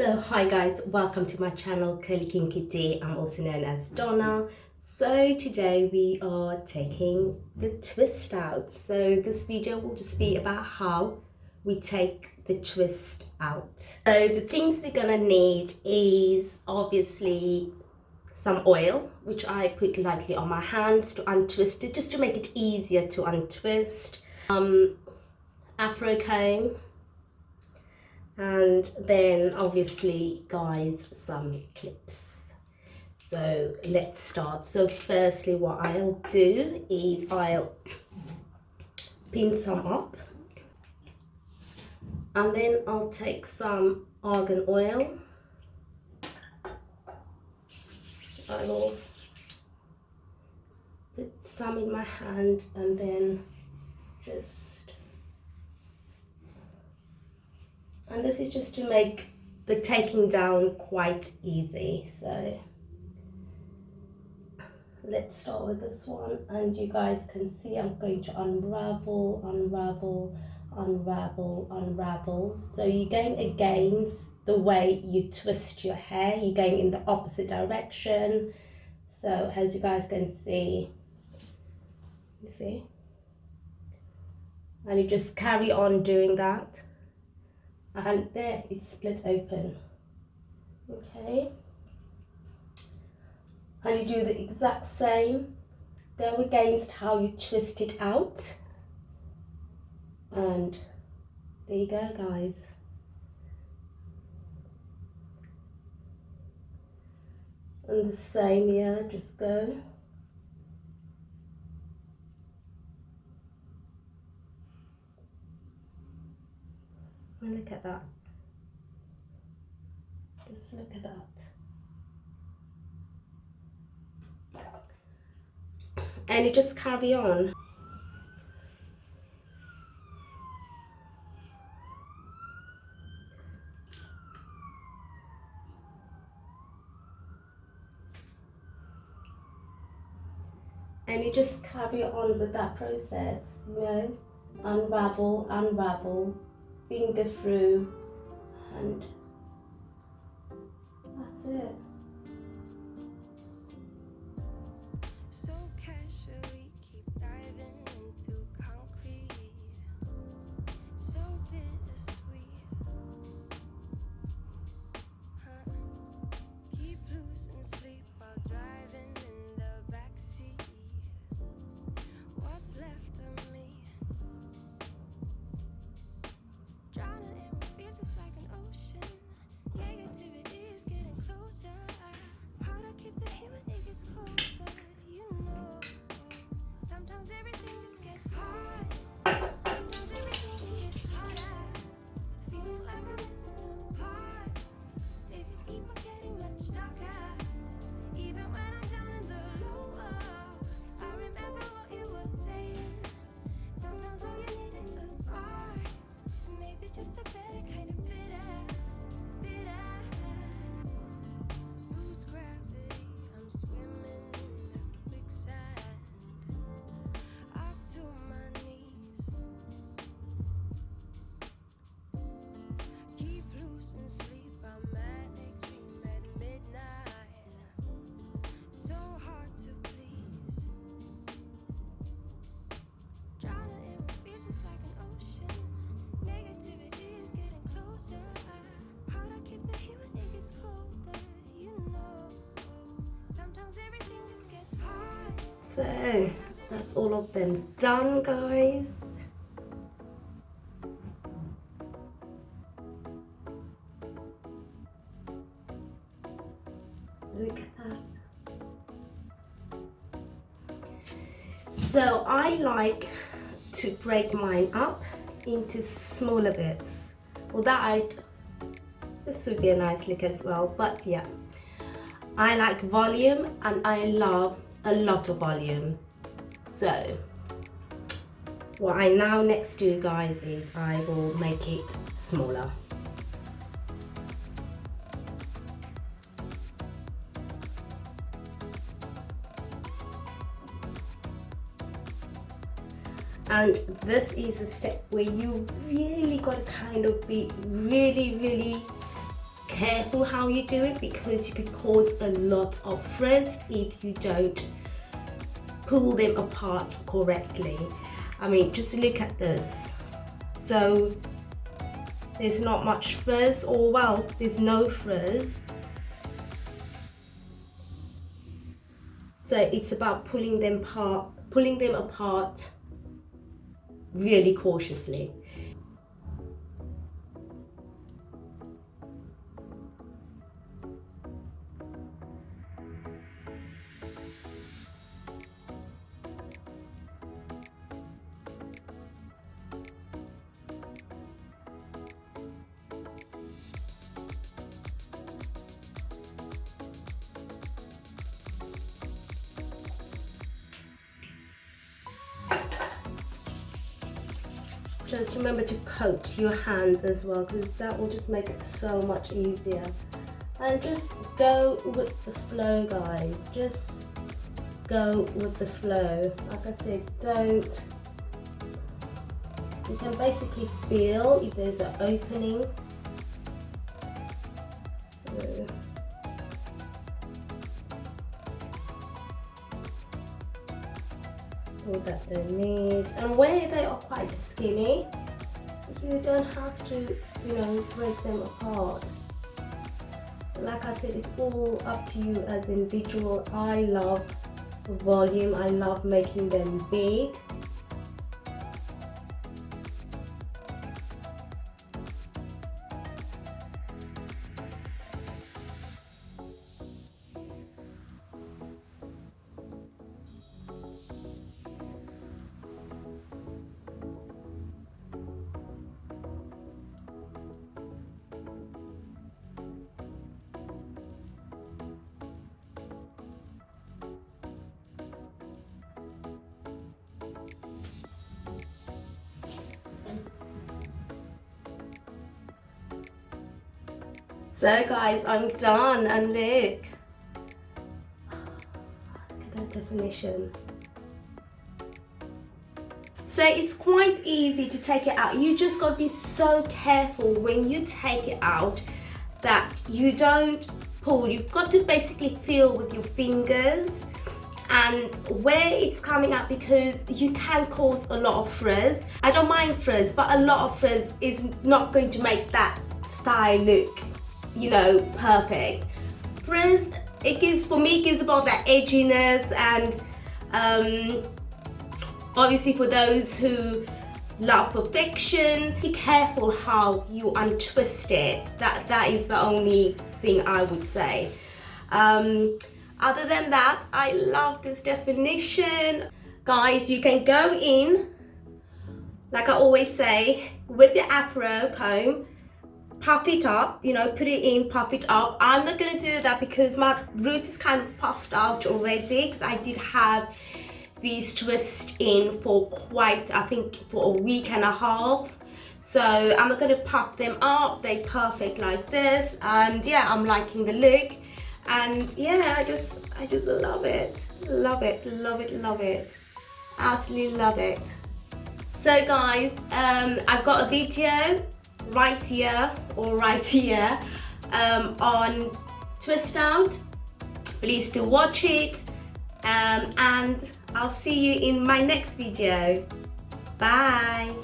So hi guys, welcome to my channel Curlykinkydee. I'm also known as Donna. So today we are taking the twist out. So this video will just be about how we take the twist out. So the things we're gonna need is obviously some oil, which I put lightly on my hands to untwist it, just to make it easier to untwist. Afro Comb. And then obviously guys, some clips. So let's start. So firstly what I'll do is I'll pin some up, and then I'll take some argan oil. I will put some in my hand and then and this is just to make the taking down quite easy. So let's start with this one, and you guys can see I'm going to unravel, unravel, unravel, unravel. So you're going against the way you twist your hair, you're going in the opposite direction. So as you guys can see, you see, and you just carry on doing that. And there it's split open. Okay, and you do the exact same, go against how you twist it out, and there you go guys. And the same here, just go. And look at that. Just look at that. And you just carry on. And you just carry on with that process, you know, unravel, unravel, finger through, and that's it. So casually keep diving into concrete, so bittersweet, huh? Keep losing sleep while driving in the backseat. What's left of me? Drowning in what feels just like an ocean. Negativity is getting closer. Powder keeps the heat when it gets colder. You know, sometimes everything just gets hard. Sometimes everything just gets harder. Feeling like I'm missing some parts. Days just keep on getting much darker. Even when I'm down in the lower, I remember what you were saying. Sometimes all you need is a spark. Maybe just a better kind of bitter, bitter. Lose gravity, I'm swimming in the quicksand. Up to my knees. Keep losing sleep, I'm manic, dream at midnight. So hard to please. Drowning in what feels just like an ocean. Negativity is getting closer. Powder keeps the heat when it gets colder. You know, sometimes everything just gets hard. So that's all of them done, guys. Look at that. So I like to break mine up into smaller bits. Well, this would be a nice look as well, but yeah, I like volume and I love a lot of volume. So what I now next do, guys, is I will make it smaller. And this is a step where you really got to kind of be really careful how you do it, because you could cause a lot of frizz if you don't pull them apart correctly. I mean, just look at this. So there's not much frizz, or well, there's no frizz. So it's about pulling them apart really cautiously. Just remember to coat your hands as well, because that will just make it so much easier. And just go with the flow, guys. Just go with the flow. Like I said, don't. You can basically feel if there's an opening. All that they need, and where they are quite skinny, you don't have to, you know, break them apart. Like I said, it's all up to you as individual. I love volume. I love making them big. So guys, I'm done, and look at that definition. So it's quite easy to take it out. You just got to be so careful when you take it out that you don't pull. You've got to basically feel with your fingers and where it's coming out, because you can cause a lot of frizz. I don't mind frizz, but a lot of frizz is not going to make that style look, you know, perfect. Frizz, it gives, for me, it gives about that edginess, and obviously for those who love perfection, be careful how you untwist it. That is the only thing I would say. Other than that, I love this definition. Guys, you can go in, like I always say, with the Afro Comb, puff it up, you know, put it in, puff it up. I'm not going to do that because my root is kind of puffed out already, because I did have these twists in for quite, I think, for a week and a half. So I'm not going to puff them up. They're perfect like this, and yeah, I'm liking the look. And yeah, I just love it. Love it, love it, love it. Absolutely love it. So guys, I've got a video right here or right here on twist out. Please do watch it, and I'll see you in my next video. Bye.